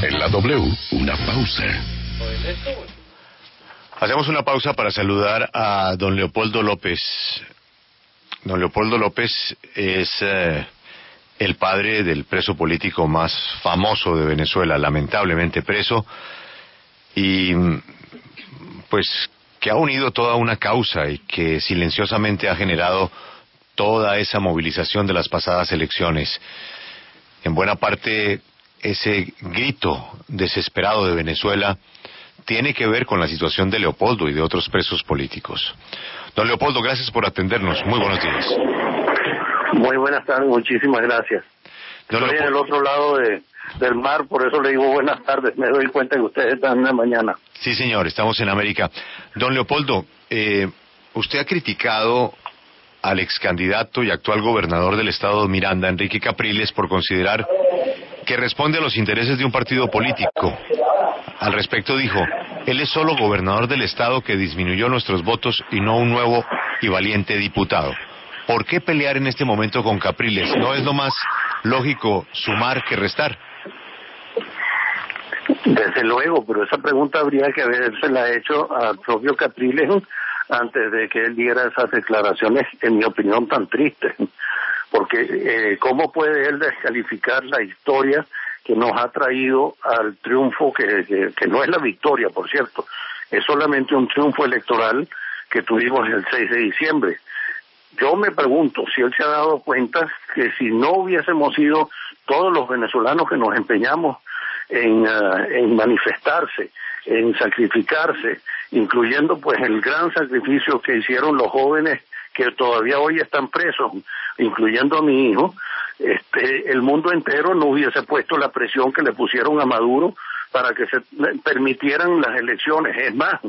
En la W, una pausa. Hacemos una pausa para saludar a don Leopoldo López. Don Leopoldo López es el padre del preso político más famoso de Venezuela, lamentablemente preso, y pues que ha unido toda una causa y que silenciosamente ha generado toda esa movilización de las pasadas elecciones. En buena parte, ese grito desesperado de Venezuela tiene que ver con la situación de Leopoldo y de otros presos políticos. Don Leopoldo, gracias por atendernos. Muy buenos días. Muy buenas tardes, muchísimas gracias. Estoy en el otro lado del mar, por eso le digo buenas tardes. Me doy cuenta que ustedes están en la mañana. Sí, señor, estamos en América. Don Leopoldo, usted ha criticado al ex candidato y actual gobernador del estado de Miranda, Enrique Capriles, por considerar que responde a los intereses de un partido político. Al respecto dijo, él es solo gobernador del estado que disminuyó nuestros votos y no un nuevo y valiente diputado. ¿Por qué pelear en este momento con Capriles? ¿No es lo más lógico sumar que restar? Desde luego, pero esa pregunta habría que habérsela hecho al propio Capriles antes de que él diera esas declaraciones, en mi opinión, tan tristes. Porque ¿cómo puede él descalificar la historia que nos ha traído al triunfo, que no es la victoria, por cierto, es solamente un triunfo electoral que tuvimos el 6 de diciembre? Yo me pregunto si él se ha dado cuenta que si no hubiésemos sido todos los venezolanos que nos empeñamos en manifestarse, en sacrificarse, incluyendo pues el gran sacrificio que hicieron los jóvenes que todavía hoy están presos, incluyendo a mi hijo, el mundo entero no hubiese puesto la presión que le pusieron a Maduro para que se permitieran las elecciones. Es más,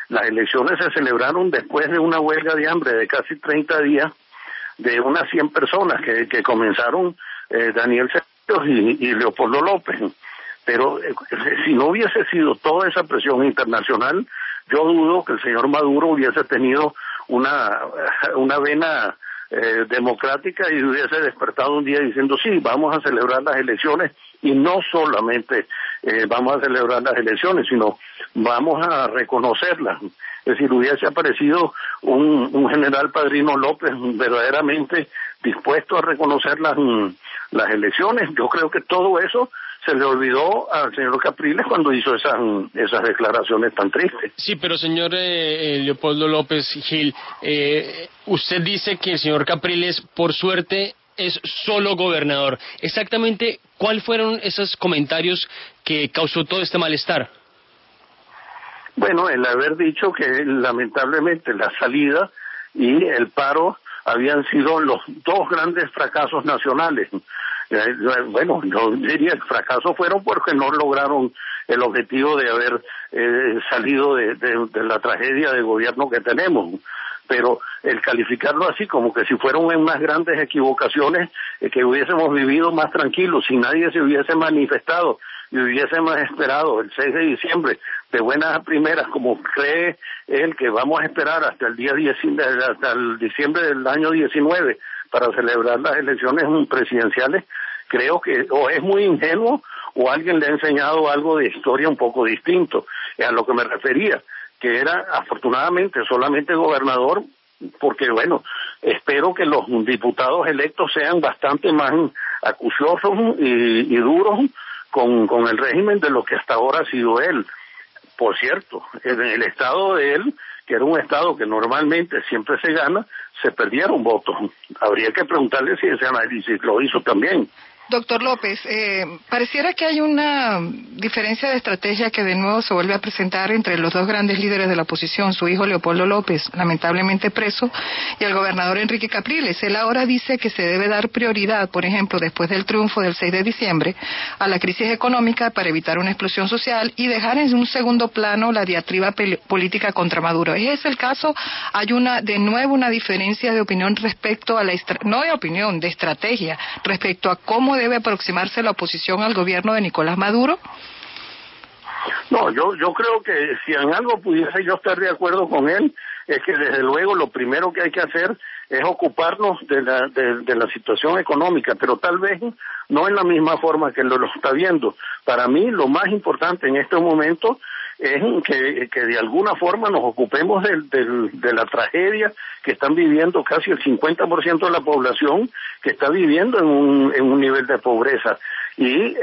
las elecciones se celebraron después de una huelga de hambre de casi 30 días de unas 100 personas que comenzaron Daniel Ceballos y Leopoldo López. Pero si no hubiese sido toda esa presión internacional, yo dudo que el señor Maduro hubiese tenido una vena democrática y hubiese despertado un día diciendo sí, vamos a celebrar las elecciones, y no solamente vamos a celebrar las elecciones, sino vamos a reconocerlas. Es decir, hubiese aparecido un general Padrino López verdaderamente dispuesto a reconocer las elecciones. Yo creo que todo eso se le olvidó al señor Capriles cuando hizo esas declaraciones tan tristes. Sí, pero señor Leopoldo López Gil, usted dice que el señor Capriles, por suerte, es solo gobernador. Exactamente, ¿cuáles fueron esos comentarios que causó todo este malestar? Bueno, el haber dicho que lamentablemente la salida y el paro habían sido los dos grandes fracasos nacionales. Bueno, yo diría que fracasos fueron porque no lograron el objetivo de haber salido de la tragedia de gobierno que tenemos. Pero el calificarlo así como que si fueron unas grandes equivocaciones, que hubiésemos vivido más tranquilos, si nadie se hubiese manifestado y hubiésemos esperado el 6 de diciembre de buenas a primeras, como cree él que vamos a esperar hasta el hasta el diciembre del año 19 para celebrar las elecciones presidenciales, creo que o es muy ingenuo o alguien le ha enseñado algo de historia un poco distinto. A lo que me refería, que era afortunadamente solamente gobernador, porque bueno, espero que los diputados electos sean bastante más acuciosos y duros con el régimen de lo que hasta ahora ha sido él. Por cierto, en el estado de él, que era un estado que normalmente siempre se gana, se perdieron votos. Habría que preguntarle si ese análisis lo hizo también. Doctor López, pareciera que hay una diferencia de estrategia que de nuevo se vuelve a presentar entre los dos grandes líderes de la oposición, su hijo Leopoldo López, lamentablemente preso, y el gobernador Enrique Capriles. Él ahora dice que se debe dar prioridad, por ejemplo, después del triunfo del 6 de diciembre, a la crisis económica para evitar una explosión social y dejar en un segundo plano la diatriba política contra Maduro. ¿Es ese el caso? Hay de nuevo una diferencia de opinión respecto a no de opinión, de estrategia, respecto a cómo debe aproximarse la oposición al gobierno de Nicolás Maduro. No, yo creo que si en algo pudiese yo estar de acuerdo con él, es que desde luego lo primero que hay que hacer es ocuparnos de la situación económica, pero tal vez no en la misma forma que lo está viendo. Para mí lo más importante en este momento es que de alguna forma nos ocupemos de la tragedia que están viviendo casi el 50% de la población, que está viviendo en un nivel de pobreza, y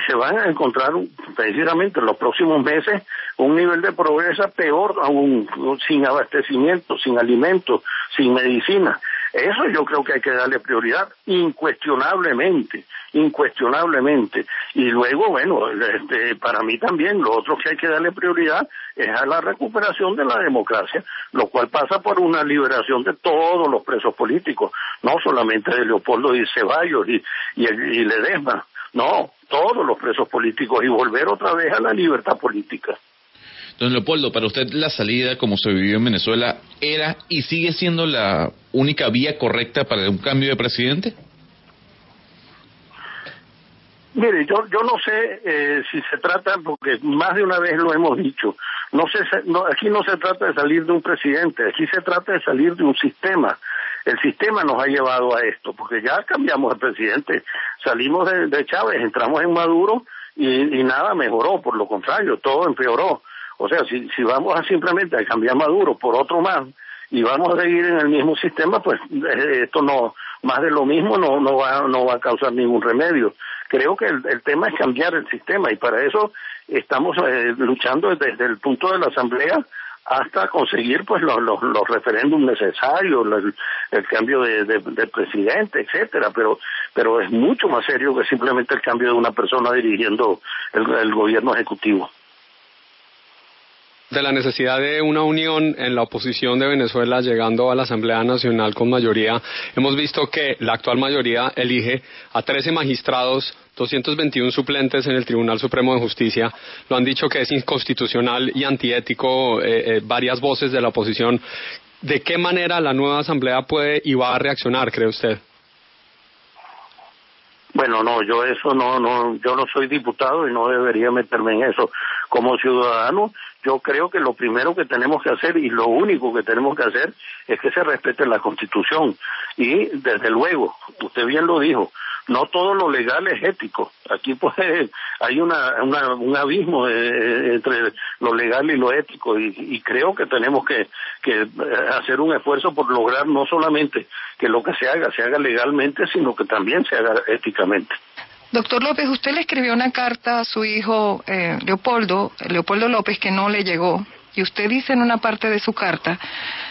se van a encontrar precisamente en los próximos meses un nivel de pobreza peor aún, sin abastecimiento, sin alimentos, sin medicina. Eso yo creo que hay que darle prioridad incuestionablemente. Y luego, bueno, para mí también lo otro que hay que darle prioridad es a la recuperación de la democracia, lo cual pasa por una liberación de todos los presos políticos, no solamente de Leopoldo y Ceballos y Ledesma, no, todos los presos políticos, y volver otra vez a la libertad política. Don Leopoldo, para usted la salida como se vivió en Venezuela era y sigue siendo la única vía correcta para un cambio de presidente. Mire, yo no sé si se trata, porque más de una vez lo hemos dicho, aquí no se trata de salir de un presidente, aquí se trata de salir de un sistema. El sistema nos ha llevado a esto, porque ya cambiamos de presidente, salimos de Chávez, entramos en Maduro y nada mejoró, por lo contrario, todo empeoró. O sea, si vamos a simplemente a cambiar Maduro por otro más y vamos a seguir en el mismo sistema, pues esto no, más de lo mismo no va a causar ningún remedio. Creo que el tema es cambiar el sistema, y para eso estamos luchando desde el punto de la Asamblea hasta conseguir pues los referéndums necesarios, el cambio de presidente, etcétera, pero es mucho más serio que simplemente el cambio de una persona dirigiendo el gobierno ejecutivo. De la necesidad de una unión en la oposición de Venezuela llegando a la Asamblea Nacional con mayoría, hemos visto que la actual mayoría elige a 13 magistrados, 221 suplentes en el Tribunal Supremo de Justicia. Lo han dicho que es inconstitucional y antiético varias voces de la oposición. ¿De qué manera la nueva Asamblea puede y va a reaccionar, cree usted? Bueno, no, yo no soy diputado y no debería meterme en eso. Como ciudadano, yo creo que lo primero que tenemos que hacer y lo único que tenemos que hacer es que se respete la Constitución. Y desde luego, usted bien lo dijo, no todo lo legal es ético. Aquí pues hay un abismo entre lo legal y lo ético, y creo que tenemos que hacer un esfuerzo por lograr no solamente que lo que se haga legalmente, sino que también se haga éticamente. Doctor López, usted le escribió una carta a su hijo Leopoldo López, que no le llegó. Y usted dice en una parte de su carta: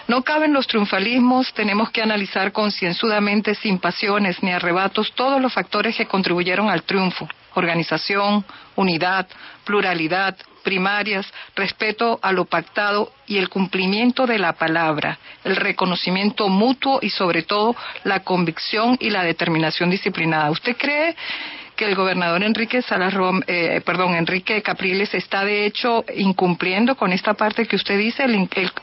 no caben los triunfalismos, tenemos que analizar concienzudamente, sin pasiones ni arrebatos, todos los factores que contribuyeron al triunfo: organización, unidad, pluralidad, primarias, respeto a lo pactado y el cumplimiento de la palabra, el reconocimiento mutuo y sobre todo la convicción y la determinación disciplinada. ¿Usted cree que el gobernador Enrique Capriles está de hecho incumpliendo con esta parte que usted dice,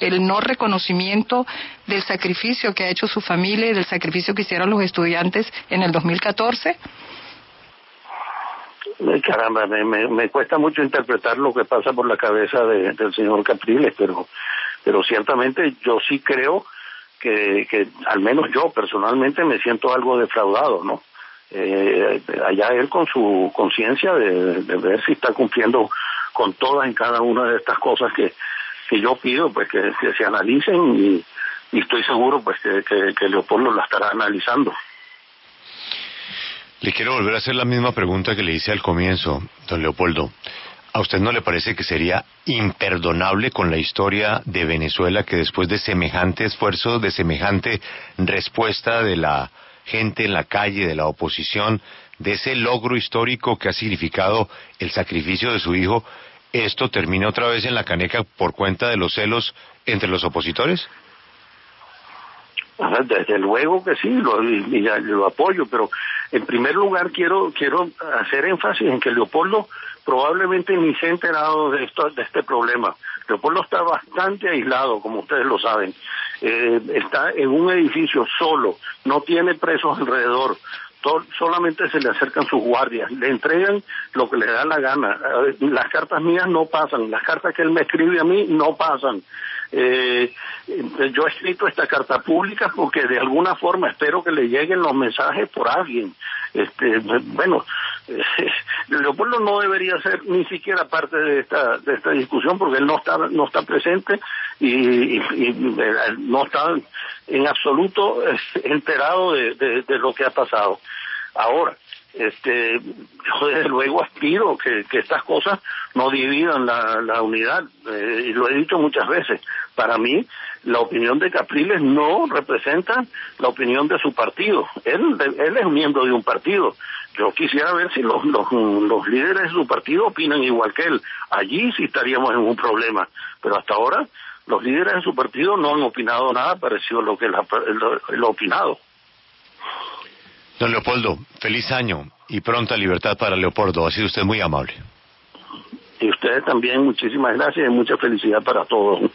el no reconocimiento del sacrificio que ha hecho su familia y del sacrificio que hicieron los estudiantes en el 2014? Caramba, me cuesta mucho interpretar lo que pasa por la cabeza del señor Capriles, pero ciertamente yo sí creo que al menos yo personalmente me siento algo defraudado, ¿no? Allá él con su conciencia de ver si está cumpliendo con todas y cada una de estas cosas que yo pido, pues que se analicen, y estoy seguro pues que Leopoldo la estará analizando. Le quiero volver a hacer la misma pregunta que le hice al comienzo, don Leopoldo. ¿A usted no le parece que sería imperdonable con la historia de Venezuela que después de semejante esfuerzo, de semejante respuesta de la gente en la calle, de la oposición, de ese logro histórico que ha significado el sacrificio de su hijo, esto termine otra vez en la caneca por cuenta de los celos entre los opositores? Desde luego que sí, lo apoyo, pero en primer lugar quiero hacer énfasis en que Leopoldo probablemente ni se ha enterado de este problema. Leopoldo está bastante aislado, como ustedes lo saben. Está en un edificio solo, no tiene presos alrededor. Solamente se le acercan sus guardias, le entregan lo que le da la gana. Las cartas mías no pasan, las cartas que él me escribe a mí no pasan. Yo he escrito esta carta pública porque de alguna forma espero que le lleguen los mensajes por alguien. Leopoldo no debería ser ni siquiera parte de esta discusión porque él no está presente y no está en absoluto enterado de lo que ha pasado. Ahora, yo desde luego aspiro que estas cosas no dividan la unidad, y lo he dicho muchas veces. Para mí la opinión de Capriles no representa la opinión de su partido. Él es miembro de un partido. Yo quisiera ver si los líderes de su partido opinan igual que él. Allí sí estaríamos en un problema, pero hasta ahora los líderes de su partido no han opinado nada parecido a lo que él ha opinado. Don Leopoldo, feliz año y pronta libertad para Leopoldo. Ha sido usted muy amable. Y ustedes también, muchísimas gracias y mucha felicidad para todos.